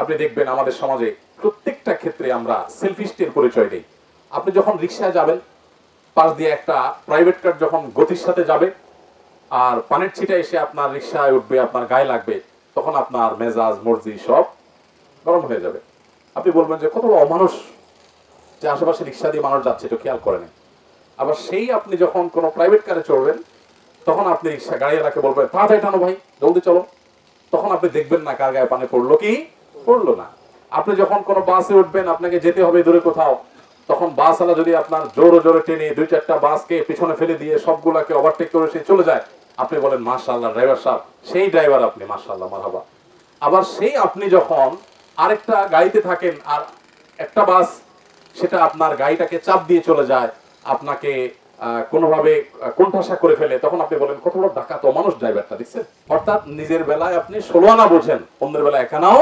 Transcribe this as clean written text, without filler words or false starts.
আপনি দেখবেন আমাদের সমাজে প্রত্যেকটা ক্ষেত্রে আমরা সেলফিস্টের পরিচয় দিই। আপনি যখন রিক্সায় যাবেন, পাশ দিয়ে একটা প্রাইভেট কার যখন গতির সাথে যাবে আর পানির ছিটা এসে আপনার রিক্সায় উঠবে, আপনার গায়ে লাগবে, তখন আপনার মেজাজ মর্জি সব গরম হয়ে যাবে। আপনি বলবেন যে কত বড় অমানুষ, যে আশেপাশে রিক্সা দিয়ে মানুষ যাচ্ছে একটু খেয়াল করে নেন। আবার সেই আপনি যখন কোনো প্রাইভেট কারে চড়বেন, তখন আপনি রিক্সা গাড়িওয়ালাকে বলবেন তাড়াতাড়ি টানো ভাই, জলদি চলো। তখন আপনি দেখবেন না কার গায়ে পানি পড়লো কি পড়লো না। আপনি যখন কোনো বাসে উঠবেন, আপনাকে যেতে হবে দূরে কোথাও, তখন বাসওয়ালা যদি আপনার জোরে জোরে টেনে 2-4টা বাসকে পিছনে ফেলে দিয়ে সবগুলাকে ওভারটেক করে সে চলে যায়, আপনি বলেন মাশাআল্লাহ ড্রাইভার সাহেব, সেই ড্রাইভার আপনি, মাশাআল্লাহ মারহাবা। আবার সেই আপনি যখন আরেকটা গাড়িতে থাকেন আর একটা বাস সেটা আপনার গাড়িটাকে চাপ দিয়ে চলে যায়, আপনাকে কোনোভাবে কোণঠাসা করে ফেলে, তখন আপনি বলেন কত বড় ডাকাত অমানুষ ড্রাইভারটা, দেখছেন। অর্থাৎ নিজের বেলায় আপনি 16 আনা বোঝেন, অন্যের বেলায় 1 আনাও